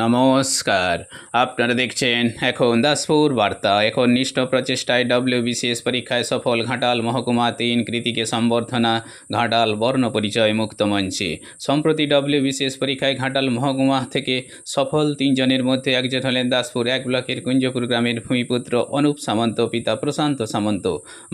নমস্কার, আপনারা দেখছেন এখন দাসপুর বার্তা। এখন নিষ্ঠ প্রচেষ্টায় WBCS পরীক্ষায় সফল ঘাটাল মহকুমা 3 কৃতিকে সম্বর্ধনা ঘাটাল বর্ণ পরিচয় মুক্ত মঞ্চে। সম্প্রতি WBCS পরীক্ষায় ঘাটাল মহকুমা থেকে সফল 3 জনের মধ্যে একজন হলেন দাসপুর 1 ব্লকের কুঞ্জপুর গ্রামের ভূমিপুত্র অনুপ সামন্ত, পিতা প্রশান্ত সামন্ত।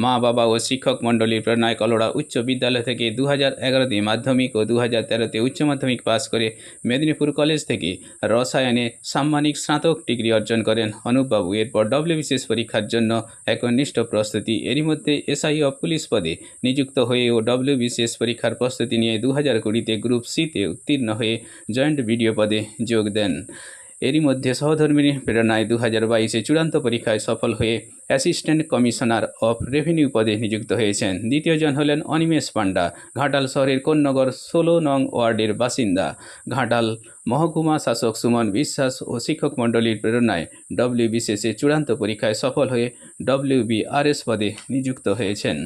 মা বাবা ও শিক্ষক মণ্ডলীর প্রেরণায় কলোড়া উচ্চ বিদ্যালয় থেকে 2011তে মাধ্যমিক ও 2013তে উচ্চ মাধ্যমিক পাশ করে মেদিনীপুর কলেজ থেকে রসায়নে সাম্মানিক স্নাতক ডিগ্রি অর্জন করেন অনুপবাবু। এরপর WBCS পরীক্ষার জন্য একনিষ্ঠ প্রস্তুতি। এরই মধ্যে SI অফ পুলিশ পদে নিযুক্ত হয়ে ও WBCS পরীক্ষার প্রস্তুতি নিয়ে 2020তে গ্রুপ সিতে উত্তীর্ণ হয়ে জয়েন্ট বিডিও পদে যোগ দেন। এরই মধ্যে সহধর্মিনী প্রেরণায় 2022-এ চূড়ান্ত পরীক্ষায় সফল হয়ে অ্যাসিস্ট্যান্ট কমিশনার অফ রেভিনিউ পদে নিযুক্ত হয়েছেন। দ্বিতীয়জন হলেন অনিমেষ পাণ্ডা, ঘাটাল শহরের কোন্নগর 16 নং ওয়ার্ডের বাসিন্দা। ঘাটাল মহকুমা শাসক সুমন বিশ্বাস ও শিক্ষক মণ্ডলীর প্রেরণায় WBCS-এ চূড়ান্ত পরীক্ষায় সফল হয়ে WBRS পদে নিযুক্ত হয়েছেন।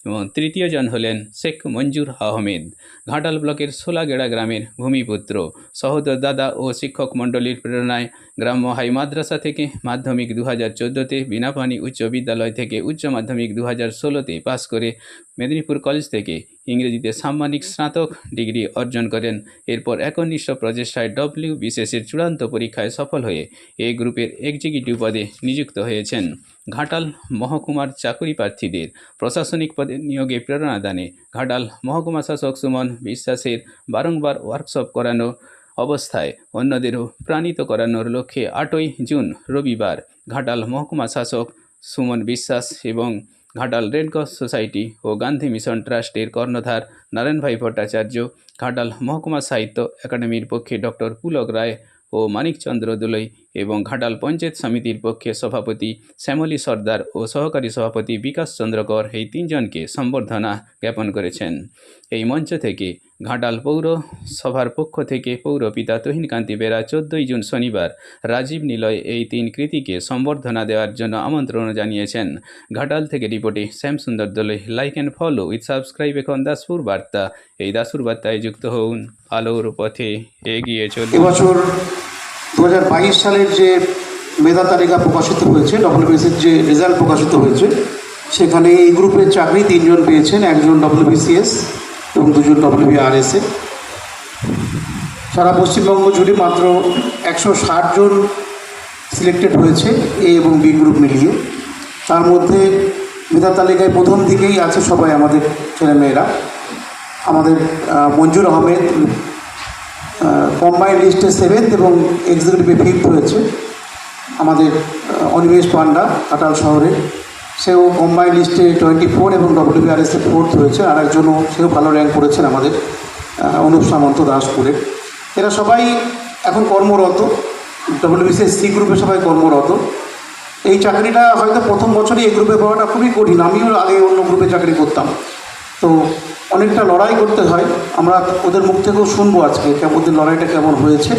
এবং তৃতীয়জন হলেন শেখ মঞ্জুর আহমেদ, ঘাটাল ব্লকের সোলাগেড়া গ্রামের ভূমিপুত্র। সহোদর দাদা ও শিক্ষক মণ্ডলীর প্রেরণায় গ্রাম্য হাই মাদ্রাসা থেকে মাধ্যমিক 2014তে, বিনাপানি উচ্চ বিদ্যালয় থেকে উচ্চ মাধ্যমিক 2016তে পাশ করে মেদিনীপুর কলেজ থেকে ইংরেজিতে সাম্মানিক স্নাতক ডিগ্রি অর্জন করেন। এরপর একনিষ্ঠ প্রচেষ্টায় WBCS-এর চূড়ান্ত পরীক্ষায় সফল হয়ে এ গ্রুপের এক্সিকিউটিভ পদে নিযুক্ত হয়েছেন। ঘাটাল মহকুমার চাকরি প্রার্থীদের প্রশাসনিক পদে নিয়োগে প্রেরণা দানে ঘাটাল মহকুমা শাসক সুমন বিশ্বাসের বারংবার ওয়ার্কশপ করানো অবস্থায় অন্যদেরও প্রাণিত করানোর লক্ষ্যে 8ই জুন রবিবার ঘাটাল মহকুমা শাসক সুমন বিশ্বাস এবং ঘাটাল রেড ক্রস সোসাইটি ও গান্ধী মিশন ট্রাস্টের কর্ণধার নারায়ণ ভাই ভট্টাচার্য, ঘাটাল মহকুমা সাহিত্য একাডেমির পক্ষে ডক্টর পুলক রায় ও মানিকচন্দ্র দোলই এবং ঘাটাল পঞ্চায়েত সমিতির পক্ষে সভাপতি শ্যামলী সর্দার ও সহকারী সভাপতি বিকাশ চন্দ্র কর এই 3 জনকে সম্বর্ধনা জ্ঞাপন করেছেন। এই মঞ্চ থেকে ঘাটাল পৌরসভার পক্ষ থেকে পৌরপিতা তহিনকান্তি বেরা 14ই জুন শনিবার রাজীব নিলয় এই 3 কৃতিকে সম্বর্ধনা দেওয়ার জন্য আমন্ত্রণ জানিয়েছেন। ঘাটাল থেকে রিপোর্টে Shyamsundar Doloi. Like and follow with subscribe এখন দাসপুর বার্তা। এই দাসপুর বার্তায় যুক্ত হন, আলোর পথে এগিয়ে চলুন। এবছর 2022 সালের যে মেধা তালিকা প্রকাশিত হয়েছে, WBCS যে রেজাল্ট প্রকাশিত হয়েছে, সেখানে এই গ্রুপের চাকরি 3 জন পেয়েছেন, একজন WBCS এবং 2 জন WBRS-এ। সারা পশ্চিমবঙ্গ জুড়ে মাত্র 160 জন সিলেক্টেড হয়েছে A এবং B গ্রুপ মিলিয়ে। তার মধ্যে মেধা তালিকায় প্রথম দিকেই আছে সবাই আমাদের ছেলেমেয়েরা। আমাদের মঞ্জুর আহমেদ কম্বাইন্ড লিস্টে 7th এবং এক্সিকিউটিভে 5th হয়েছে। আমাদের অনিমেষ পাণ্ডা ঘাটাল শহরে, সেও কম্বাইন্ড লিস্টে 24 এবং WBRS-এ 4th হয়েছে। আর একজনও সেও ভালো র্যাঙ্ক করেছেন আমাদের অনুপ সামন্ত দাসপুরে। এরা সবাই এখন কর্মরত, WBCS C গ্রুপে সবাই কর্মরত। এই চাকরিটা হয়তো প্রথম বছরই এই গ্রুপে পাওয়াটা খুবই কঠিন। আমিও আগে অন্য গ্রুপে চাকরি করতাম, তো অনেকটা লড়াই করতে হয়। আমরা ওদের মুখ থেকেও শুনবো আজকে ওদের লড়াইটা কেমন হয়েছে,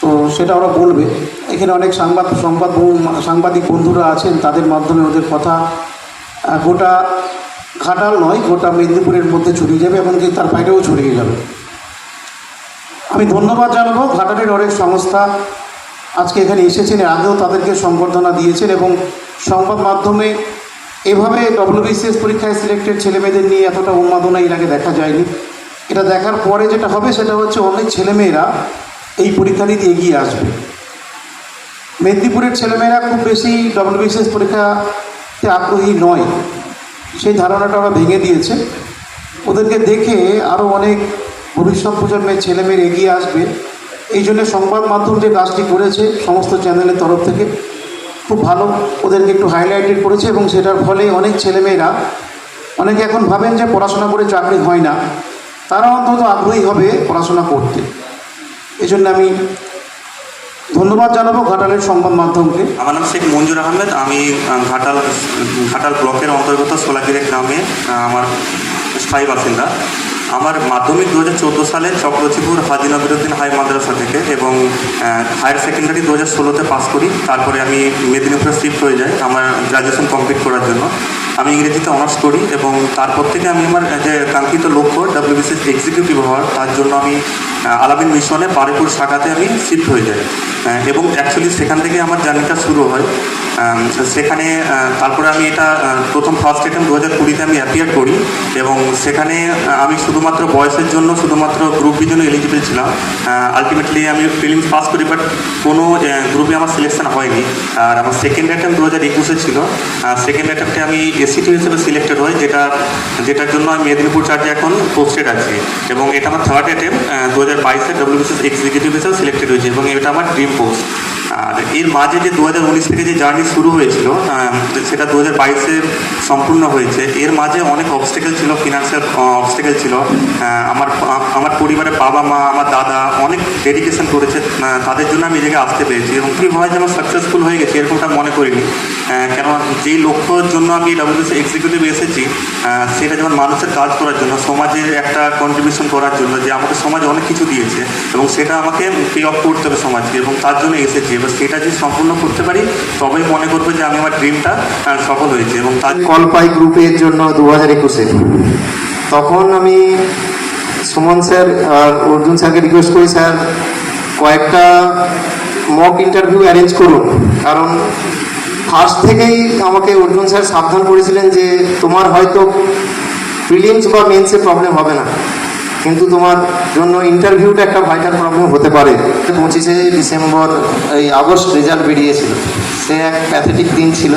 তো সেটা ওরা বলবে। এখানে অনেক সাংবাদিক বন্ধুরা আছেন, তাদের মাধ্যমে ওদের কথা গোটা ঘাটাল নয়, গোটা মেদিনীপুরের মধ্যে ছড়িয়ে যাবে এবং তার বাইরেও ছড়িয়ে যাবে। আমি ধন্যবাদ জানাবো ঘাটালের অনেক সংস্থা আজকে এখানে এসেছেন, আগেও তাদেরকে সম্বর্ধনা দিয়েছেন এবং সংবাদ মাধ্যমে এভাবে WBCS পরীক্ষায় সিলেক্টেড ছেলেমেয়েদের নিয়ে এতটা উন্মাদনা এর আগে দেখা যায়নি। এটা দেখার পরে যেটা হবে সেটা হচ্ছে অনেক ছেলেমেয়েরা এই পরীক্ষা দিতে এগিয়ে আসবে। মেদিনীপুরের ছেলেমেয়েরা খুব বেশি WBCS পরীক্ষাতে আগ্রহী নয়, সেই ধারণাটা ওরা ভেঙে দিয়েছে। ওদেরকে দেখে আরও অনেক ভবিষ্যৎ প্রজন্মের ছেলেমেয়েরা এগিয়ে আসবে। এই জন্য সংবাদ মাধ্যম যে কাজটি করেছে সমস্ত চ্যানেলের তরফ থেকে খুব ভালো, ওদেরকে একটু হাইলাইটেড করেছে এবং সেটার ফলে অনেক ছেলেমেয়েরা, অনেকে এখন ভাবেন যে পড়াশোনা করে চাকরি হয় না, তারা অন্তত আগ্রহী হবে পড়াশোনা করতে। এই জন্য আমি ধন্যবাদ জানাবো ঘাটালের সংবাদ মাধ্যমকে। আমার নাম শেখ মঞ্জুর আহমেদ, আমি ঘাটাল ব্লকের অন্তর্গত সোলাগিরি গ্রামে আমার স্থায়ী বাসিন্দা। আমার মাধ্যমিক 2014 সালে চক্রচিপুর হাজী নবিরুদ্দিন হাই মাদ্রাসা থেকে এবং হায়ার সেকেন্ডারি 2016-তে পাস করি। তারপরে আমি মেদিনীপুরে শিফট হয়ে যাই আমার গ্র্যাজুয়েশন কমপ্লিট করার জন্য। আমি ইংরেজিতে অনার্স করি এবং তারপর থেকে আমি আমার যে কাঙ্ক্ষিত লক্ষ্য WBCS এক্সিকিউটিভ হওয়ার, তার জন্য আমি আলামিন মিশনে বারুইপুর শাখাতে আমি শিফট হয়ে যাই এবং অ্যাকচুয়ালি সেখান থেকে আমার জার্নিটা শুরু হয়। সেখানে তারপরে আমি এটা প্রথম ফার্স্ট অ্যাটেম্প 2020-তে আমি অ্যাপিয়ার করি এবং সেখানে আমি শুধুমাত্র বয়সের জন্য শুধুমাত্র গ্রুপ বি জন্য এলিজিবল ছিলাম। আলটিমেটলি আমি প্রিলিমস পাস করি, বাট কোনো গ্রুপে আমার সিলেকশন হয়নি। আর আমার সেকেন্ড অ্যাটেম্প 2021-এ ছিল। সেকেন্ড অ্যাটেম্পটে আমি এসিটি হিসেবে সিলেক্টেড হই, যেটার জন্য আমি মেদিনীপুর চার্জে এখন পোস্টেড আছি এবং এটা আমার থার্ড অ্যাটেম্প 2022-এ WBCS এক্সিকিউটিভ হিসেবে সিলেক্টেড হয়েছে এবং এটা আমার ড্রিম পোস্ট। আর এর মাঝে যে 2019 থেকে যে জার্নি শুরু হয়েছিল সেটা 2022-এ সম্পূর্ণ হয়েছে। এর মাঝে অনেক অবস্টেকেল ছিল, ফিনান্সিয়াল অবস্টেকেল ছিল। আমার পরিবারের বাবা মা, আমার দাদা অনেক ডেডিকেশন করেছে, তাদের জন্য আমি এই জায়গায় আসতে পেরেছি এবং কি হয় যে আমার সাকসেসফুল হয়ে গেছি এরকমটা মনে করিনি। কেন যেই লক্ষ্যর জন্য আমি WBCS এক্সিকিউটিভ এসেছি সেটা যেমন মানুষের কাজ করার জন্য, সমাজের একটা কন্ট্রিবিউশন করার জন্য, যে আমাকে সমাজে অনেক কিছু দিয়েছে এবং সেটা আমাকে পে অফ করতে হবে সমাজকে এবং তার জন্য এসেছি। এবার সেটা যদি সম্পূর্ণ করতে পারি তবেই মনে করবো যে আমি আমার ড্রিমটা সফল হয়েছে। এবং তার কল পাই গ্রুপের জন্য 2021-এ তখন আমি সুমন স্যার আর অর্জুন স্যারকে রিকোয়েস্ট করি, স্যার কয়েকটা মক ইন্টারভিউ অ্যারেঞ্জ করুন। কারণ ফার্স্ট থেকেই আমাকে অর্জুন স্যার সাবধান করেছিলেন যে তোমার হয়তো প্রিলিমস বা মেন্সে প্রবলেম হবে না, কিন্তু তোমার জন্য ইন্টারভিউটা একটা ভাইটাল প্রবলেম হতে পারে। 25শে ডিসেম্বর আগস্ট রেজাল্ট বেরিয়েছিল, সে এক প্যাথেটিক দিন ছিল।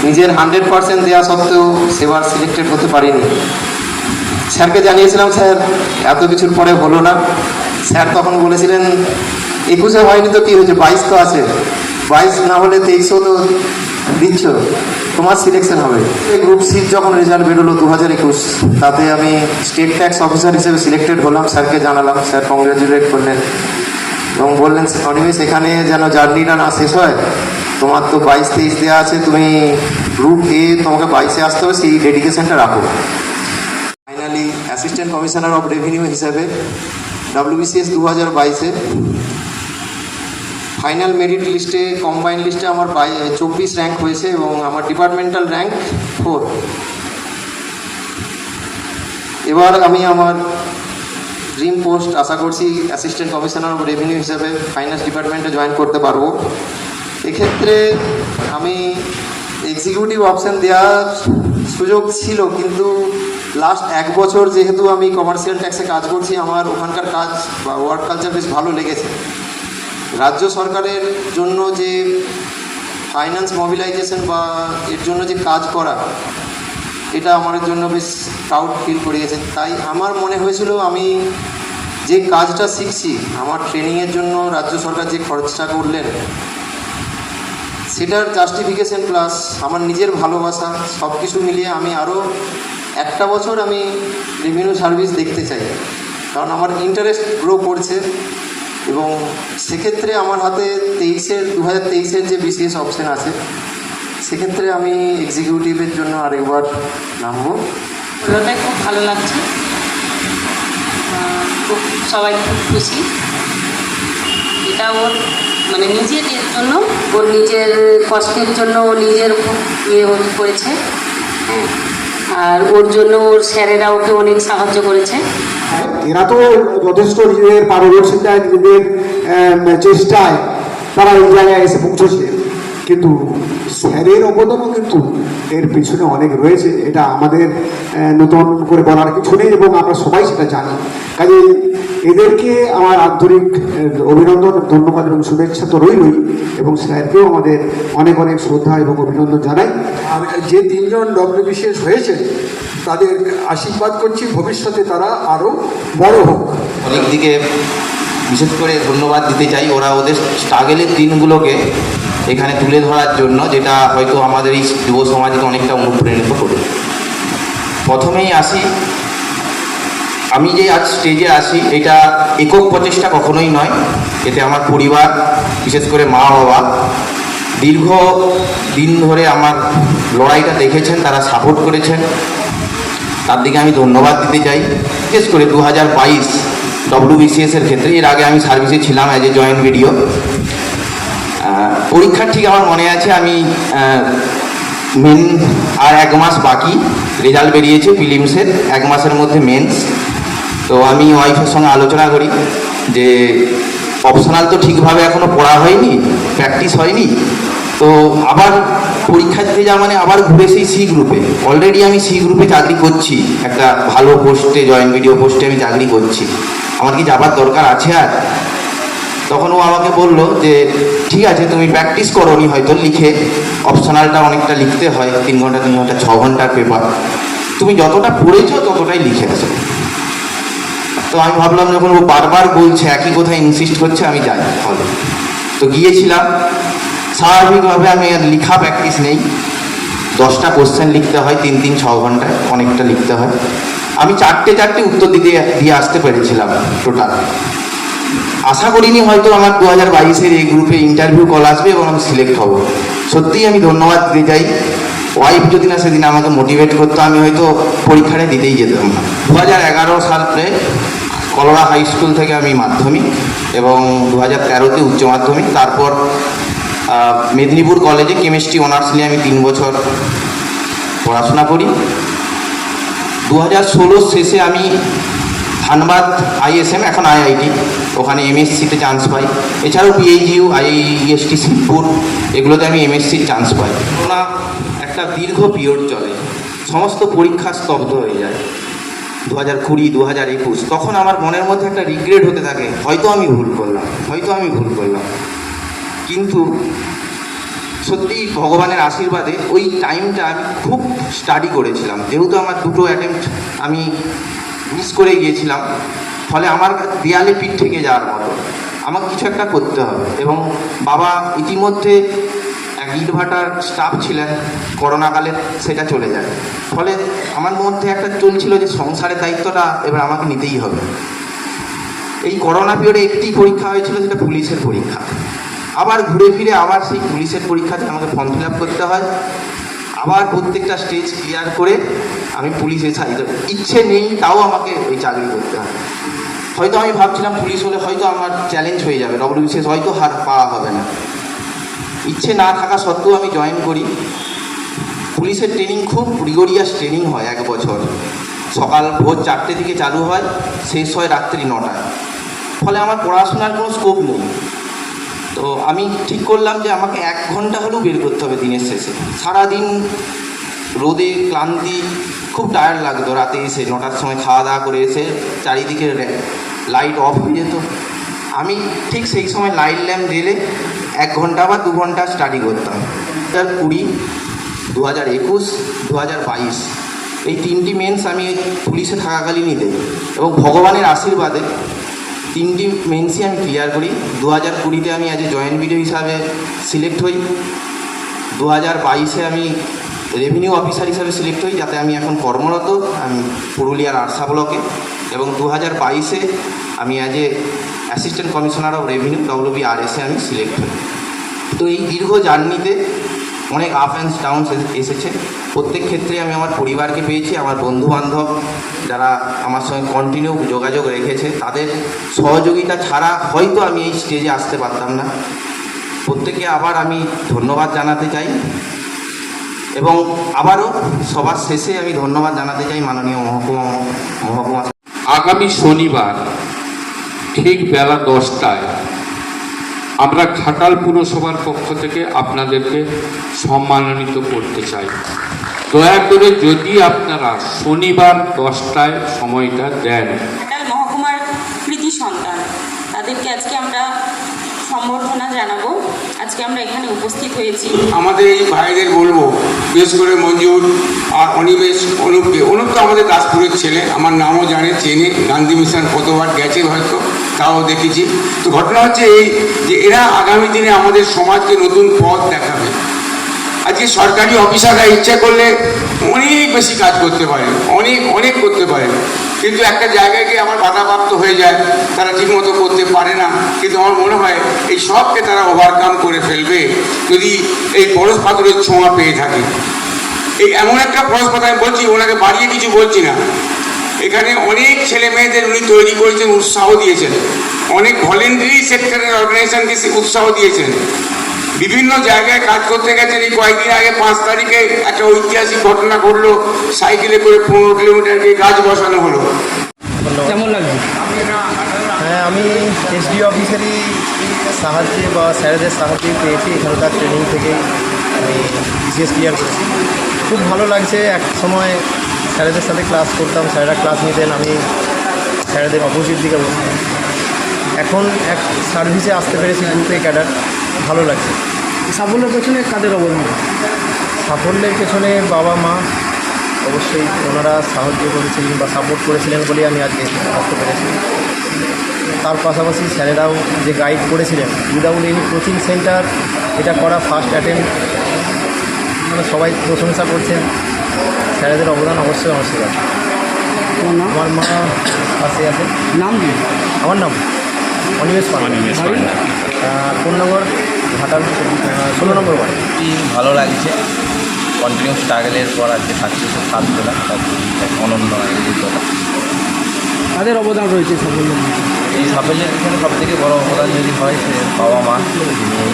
নিজের 100% দেওয়া সত্ত্বেও সেবার সিলেক্টেড হতে পারিনি। স্যারকে জানিয়েছিলাম, স্যার এত কিছুর পরে হলো না। স্যার তখন বলেছিলেন 21-এ হয়নি তো কী হয়েছে, 22 তো আছে, 22 না হলে 23-ও তো দিচ্ছ, তোমার সিলেকশন হবে। এই গ্রুপ সির যখন রেজাল্ট বেরোলো 2021, তাতে আমি স্টেট ট্যাক্স অফিসার হিসেবে সিলেক্টেড হলাম। স্যারকে জানালাম, স্যার কংগ্রাচুলেট করলেন এবং বললেন, অনিমেষ এখানে যেন জার্নিটা না শেষ হয়, তোমার তো 22-23 দেওয়া আছে, তুমি গ্রুপ এ তোমাকে 22-এ আসতে হবে, সেই ডেডিকেশনটা রাখো। Finally assistant commissioner of revenue হিসাবে WBCS 2022-এ ফাইনাল মেরিট লিস্টে, কম্বাইন লিস্টে আমার 24 র্যাঙ্ক হয়েছে এবং আমার ডিপার্টমেন্টাল র্যাঙ্ক 4। এবার আমি আমার ড্রিম পোস্ট আশা করছি অ্যাসিস্ট্যান্ট কমিশনার অফ রেভিনিউ হিসাবে ফাইন্যান্স ডিপার্টমেন্টে জয়েন করতে পারবো। এক্ষেত্রে আমি এক্সিকিউটিভ অপশান দেওয়ার সুযোগ ছিল, কিন্তু লাস্ট 1 বছর যেহেতু আমি কমার্শিয়াল ট্যাক্সে কাজ করছি, আমার ওখানকার কাজ বা ওয়ার্ক কালচার বেশ ভালো লেগেছে। রাজ্য সরকারের জন্য যে ফাইন্যান্স মোবিলাইজেশন বা এর জন্য যে কাজ করা, এটা আমার জন্য বেশ প্রাউড ফিল করিয়েছে। তাই আমার মনে হয়েছিল আমি যে কাজটা শিখছি, আমার ট্রেনিংয়ের জন্য রাজ্য সরকার যে খরচা করলেন, সেটার জাস্টিফিকেশন প্লাস আমার নিজের ভালোবাসা সব কিছু মিলিয়ে আমি আরও 1টা বছর আমি রেভিনিউ সার্ভিস দেখতে চাই, কারণ আমার ইন্টারেস্ট গ্রো করছে। এবং সেক্ষেত্রে আমার হাতে 2023-এর যে বিশেষ অপশান আছে, সেক্ষেত্রে আমি এক্সিকিউটিভের জন্য আরেকবার নামবো। ওটাই খুব ভালো লাগছে, খুব সবাই খুব খুশি। এটা ওর মানে নিজের জন্য, ওর নিজের কষ্টের জন্য ও নিজের ইয়ে করেছে, আর ওর জন্য ওর স্যারেরা ওকে অনেক সাহায্য করেছে। এরা তো যথেষ্ট নিজেদের পারদর্শিতায়, নিজেদের চেষ্টায় তারা এই জায়গায় এসে পৌঁছেছে, কিন্তু স্যারের অবদানও কিন্তু এর পিছনে অনেক রয়েছে। এটা আমাদের নতুন করে বলার কিছু নেই এবং আমরা সবাই সেটা জানি। কাজে এদেরকে আমার আন্তরিক অভিনন্দন, ধন্যবাদ এবং শুভেচ্ছা তো রইলই, এবং স্যারকেও আমাদের অনেক অনেক শ্রদ্ধা এবং অভিনন্দন জানাই। আর যে 3 জন WBCS হয়েছে তাদের আশীর্বাদ করছি, ভবিষ্যতে তারা আরও বড় হোক। অনেক দিকে বিশেষ করে ধন্যবাদ দিতে চাই, ওরা ওদের স্ট্রাগলের দিনগুলোকে এখানে তুলে ধরার জন্য, যেটা হয়তো আমাদের এই যুব সমাজকে অনেকটা অনুপ্রাণিত করে। প্রথমেই আসি, আমি যে আজ স্টেজে আসি, এটা একক প্রচেষ্টা কখনোই নয়। এতে আমার পরিবার, বিশেষ করে মা বাবা দীর্ঘ দিন ধরে আমার লড়াইটা দেখেছেন, তারা সাপোর্ট করেছেন। তার দিকে আমি ধন্যবাদ দিতে চাই। বিশেষ করে 2022 WBCS এর ক্ষেত্রে, এর আগে আমি সার্ভিসে ছিলাম অ্যাজ এ জয়েন্ট ভিডিও। পরীক্ষার ঠিক আমার মনে আছে, আমি মেন আর 1 মাস বাকি, রেজাল্ট বেরিয়েছে ফিলিমসের, 1 মাসের মধ্যে মেন্স। তো আমি ওয়াইফের সঙ্গে আলোচনা করি যে অপশনাল তো ঠিকভাবে এখনও পড়া হয়নি, প্র্যাকটিস হয়নি, তো আবার পরীক্ষা দিতে যাওয়া মানে আবার ঘুরে সেই সি গ্রুপে। অলরেডি আমি সি গ্রুপে চাকরি করছি, একটা ভালো পোস্টে, জয়েন্ট ভিডিও পোস্টে আমি চাকরি করছি, আমার কি যাবার দরকার আছে আর? তখন ও আমাকে বললো যে ঠিক আছে, তুমি প্র্যাকটিস করোনি হয়তো লিখে, অপশনালটা অনেকটা লিখতে হয়, 3 ঘন্টা 3 ঘন্টা 6 ঘন্টার পেপার, তুমি যতটা পড়েছো ততটাই লিখে আসো। তো আমি ভাবলাম যখন ও বারবার বলছে, একই কথা ইনসিস্ট করছে, আমি যাই হলে। তো গিয়েছিলাম, স্বাভাবিকভাবে আমি আর লেখা প্র্যাকটিস নেই, 10টা কোশ্চেন লিখতে হয় 3-6 ঘন্টায়, অনেকটা লিখতে হয়। আমি 4টে উত্তর দিয়ে আসতে পেরেছিলাম টোটাল। আশা করিনি হয়তো আমার 2022-এর এই গ্রুপে ইন্টারভিউ কল আসবে এবং আমি সিলেক্ট হব। সত্যিই আমি ধন্যবাদ দিতে চাই। ওয়াইফ যদি না সেদিন আমাকে মোটিভেট করতো, আমি হয়তো পরীক্ষাটা দিতেই যেতাম না। 2011 সালে কলোরা হাই স্কুল থেকে আমি মাধ্যমিক এবং 2013-তে উচ্চ মাধ্যমিক, তারপর মেদিনীপুর কলেজে কেমিস্ট্রি অনার্স নিয়ে আমি 3 বছর পড়াশোনা করি। 2016 শেষে আমি ধানবাদ ISM, এখন IIT, ওখানে MSc-তে চান্স পাই। এছাড়াও PHU, IIST শিবপুর, এগুলোতে আমি MSc-র চান্স পাই। করোনা একটা দীর্ঘ পিরিয়ড চলে, সমস্ত পরীক্ষা স্তব্ধ হয়ে যায় 2020, 2021। তখন আমার মনের মধ্যে একটা রিগ্রেট হতে থাকে, হয়তো আমি ভুল করলাম। কিন্তু সত্যি ভগবানের আশীর্বাদে ওই টাইমটা আমি খুব স্টাডি করেছিলাম, যেহেতু আমার 2টো অ্যাটেম্প্ট আমি মিস করে গিয়েছিলাম, ফলে আমার দেয়ালে পিঠ থেকে যাওয়ার মতো, আমাকে কিছু একটা করতে হবে। এবং বাবা ইতিমধ্যে এক ইটভাটার স্টাফ ছিলেন, করোনাকালে সেটা চলে যায়, ফলে আমার মধ্যে একটা চলছিল যে সংসারের দায়িত্বটা এবার আমাকে নিতেই হবে। এই করোনা পিরিয়ডে একটি পরীক্ষা হয়েছিল, সেটা পুলিশের পরীক্ষা। আবার ঘুরে ফিরে আবার সেই পুলিশের পরীক্ষাতে আমাকে ফর্ম ফিল আপ করতে হয়, আবার প্রত্যেকটা স্টেজ ক্লিয়ার করে আমি পুলিশে চাই। ইচ্ছে নেই তাও আমাকে ওই চাকরি করতে হয়। হয়তো আমি ভাবছিলাম পুলিশ হলে হয়তো আমার চ্যালেঞ্জ হয়ে যাবে, WBCS হয়তো হার পাওয়া হবে না। ইচ্ছে না থাকা সত্ত্বেও আমি জয়েন করি। পুলিশের ট্রেনিং খুব রিগোরিয়াস ট্রেনিং হয়, 1 বছর। সকাল ভোর 4টে থেকে চালু হয়, শেষ হয় রাত্রি 9টায়। ফলে আমার পড়াশোনার কোনো স্কোপ নেই। তো আমি ঠিক করলাম যে আমাকে 1 ঘন্টা হলেও বের করতে হবে দিনের শেষে। সারাদিন রোদে ক্লান্তি, খুব টায়ার্ড লাগতো। রাতে এসে 9টার সময় খাওয়া দাওয়া করে এসে চারিদিকে লাইট অফ হয়ে যেত। আমি ঠিক সেই সময় লাইট ল্যাম্প জ্বেলে 1 ঘন্টা বা 2 ঘন্টা স্টাডি করতাম। 2020, 2021, 2022 এই 3টি মেন্স আমি পুলিশে থাকাকালীনই দিই, এবং ভগবানের আশীর্বাদে 3টি মেন্সই আমি ক্লিয়ার করি। 2020-তে আমি অ্যাজ এ জয়েন্ট ভিডিও হিসাবে সিলেক্ট হই। 2022-এ আমি রেভিনিউ অফিসার হিসাবে সিলেক্ট হই, যাতে আমি এখন কর্মরত, আমি পুরুলিয়ার আরসা ব্লকে। এবং 2022-এ আমি as a assistant commissioner of revenue WBRS-এ আমি সিলেক্ট হই। তো এই দীর্ঘ জার্নিতে অনেক আপ অ্যান্ড ডাউনস এসেছে। প্রত্যেক ক্ষেত্রে আমি আমার পরিবারকে পেয়েছি, আমার বন্ধুবান্ধব যারা আমার সঙ্গে কন্টিনিউ যোগাযোগ রেখেছে, তাদের সহযোগিতা ছাড়া হয়তো আমি এই স্টেজে আসতে পারতাম না। প্রত্যেকে আবার আমি ধন্যবাদ জানাতে চাই। এবং আবারও সবার শেষে আমি ধন্যবাদ জানাতে চাই মাননীয় মহকুমা। আগামী শনিবার ঠিক বেলা 10টায় আমরা ঘাটাল পুরসভার পক্ষ থেকে আপনাদেরকে সম্মানিত করতে চাই। দয়া করে যদি আপনারা শনিবার 10টায় সময়টা দেন। ঘাটাল মহকুমার কৃতি সন্তান, তাদেরকে আজকে আমরা সম্বর্ধনা জানাবো। আজকে আমরা এখানে উপস্থিত হয়েছি। আমাদের এই ভাইদের বলবো, বিশেষ করে মঞ্জুর আর অনিমেষ, অনুপকে। অনুপ তো আমাদের দাসপুরের ছেলে, আমার নামও জানে, চেনে, গান্ধী মিশন কতবার গেছে হয়তো, তাও দেখেছি। তো ঘটনা হচ্ছে এই যে এরা আগামী দিনে আমাদের সমাজকে নতুন পথ দেখাবে। আজকে সরকারি অফিসাররা ইচ্ছা করলে অনেক বেশি কাজ করতে পারে, অনেক করতে পারে, কিন্তু একটা জায়গায় গিয়ে আমার বাধাপ্রাপ্ত হয়ে যায়, তারা ঠিকমতো করতে পারে না। কিন্তু আমার মনে হয় এই সবকে তারা ওভারকাম করে ফেলবে যদি এই পরশ পাথরের ছোঁয়া পেয়ে থাকে। এই এমন একটা খরচ কথা আমি বলছি, ওনাকে বাড়িয়ে কিছু বলছি না। এখানে অনেক ছেলে মেয়েদের উনি তৈরি করেছেন, উৎসাহ দিয়েছেন, অনেক ভলেন্টারি সেক্টরের অর্গানাইজেশনকে উৎসাহ দিয়েছেন, বিভিন্ন জায়গায় কাজ করতে গেছেন। এই কয়েকদিন আগে 5 তারিখে একটা ঐতিহাসিক ঘটনা ঘটলো, সাইকেলে করে 15 কিলোমিটার গিয়ে গাছ বসানো হলো। কেমন লাগছে? হ্যাঁ, আমি এসডি অফিসেরই সাহায্যে বা স্যারেদের সাহায্যে পেয়েছি, এখানকার ট্রেনিং থেকেই আমি বিসিএস ক্লিয়ার করেছি। খুব ভালো লাগছে। এক সময় স্যারেদের সাথে ক্লাস করতাম, স্যারেরা ক্লাস নিতেন, আমি স্যারেদের অপোজিট দিকে বসতাম। এখন এক সার্ভিসে আসতে পেরেছি, গ্রুপে ক্যাডার, ভালো লাগছে। সাফল্যের পেছনে কাদের অবদান? সাফল্যের পেছনে বাবা মা অবশ্যই, ওনারা সাহায্য করেছিলেন বা সাপোর্ট করেছিলেন বলেই আমি আজকে আসতে পেরেছি। তার পাশাপাশি স্যারেরাও যে গাইড করেছিলেন, উইদাউট এনি কোচিং সেন্টার এটা করা ফার্স্ট অ্যাটেম্প, মানে সবাই প্রশংসা করছেন। স্যারেদের অবদান অবশ্যই অবশ্যই আছে। আমার মা পাশে আছে। নাম কি? আমার নাম অনিমেষ পান্ডা, ফোন নম্বর ঘাটাল 16 নম্বর ওয়ার্ড। ভালো লাগছে, কন্টিনিউ স্ট্রাগলের পর আজকে সাকসেসের স্বাদ পেলাম, অনন্য অভিজ্ঞতা। কাদের অবদান রয়েছে সাফল্যের? এই সাফল্যের পিছনে সব থেকে বড় অবদান যদি হয় সে বাবা মা,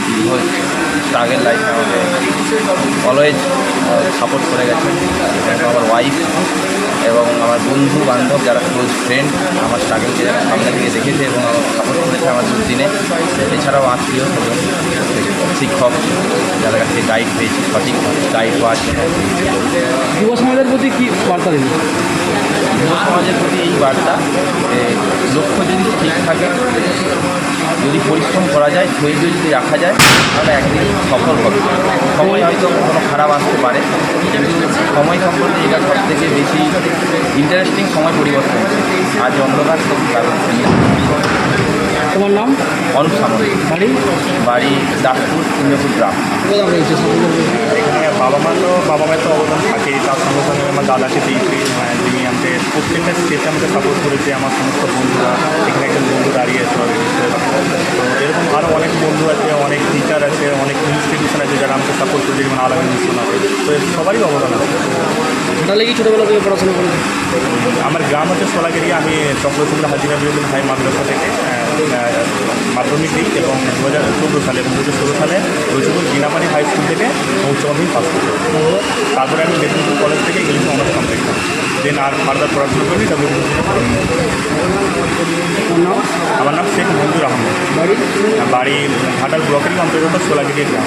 যিনি স্ট্রাগল লাইফে আমাকে অলওয়েজ সাপোর্ট করে গেছেন, এবং আমার ওয়াইফ এবং আমার বন্ধু বান্ধব যারা ক্লোজ ফ্রেন্ড আমার স্ট্রাগলকে যারা সামনে থেকে দেখেছে এবং আমার সাপোর্ট করেছে আমার দুদিনে। এছাড়াও আত্মীয় স্বজন, শিক্ষক যাদের কাছে গাইড পেয়েছি, সঠিক গাইড পাওয়ার জন্য। যুব সমাজের প্রতি কী বার্তা দেবেন? যুব সমাজের প্রতি এই বার্তা যে লক্ষ্য যদি ঠিক থাকে, যদি পরিশ্রম করা যায়, ধৈর্য যদি রাখা যায়, তাহলে একদিন সফল হবে। সময় হয়তো কখনো খারাপ আসতে পারে, কিন্তু সময় সম্পর্কে এটা সব থেকে বেশি ইন্টারেস্টিং। সময় পরিবর্তন, আজ অন্ধকার কারণ। তোমার নাম? অনুপ সামরিক, বাড়ি দাসপুর, ইন্দ্রপুর গ্রাম। এখানে বাবা মায়ের তো অবদান থাকেই, তার সঙ্গে সঙ্গে আমার দাদাকে দিয়েছি, যিনি আমাকে প্রত্যেকটা স্টেজে আমাকে সাপোর্ট করেছে। আমার সমস্ত বন্ধুরা, এখানে একজন বন্ধু দাঁড়িয়ে আছে, তো এরকম আরও অনেক বন্ধু আছে, অনেক টিচার আছে, অনেক ইনস্টিটিউশন আছে যারা আমাকে সাপোর্ট করেছে, যেমন আলাদা ইনস্টিটিউশন আছে। তো সবারই অবদান আছে। ঘাটালে কি ছোটোবেলা থেকে পড়াশোনা করেছি? আমার গ্রাম হচ্ছে সোলাগেরিয়া। আমি চক্রচিপুর হাজি নজরুদ্দিন হাই মাদ্রাসা থেকে মাধ্যমিক দিই এবং 2014 সালে এবং 2016 সালে রসিপুর জিনাপানি হাই স্কুল থেকে উচ্চ মাধ্যমিক পাস করি। তারপরে আমি মেদিনীপুর কলেজ থেকে ইংলিশে অনার্স কমপ্লিট করি, দেন আর ফার্দার পড়াশোনা করি। আমার নাম শেখ মঞ্জুর আহমেদ, বাড়ি ঘাটাল ব্লকেরই অন্তর্গত সোলাগেরিয়া গ্রাম।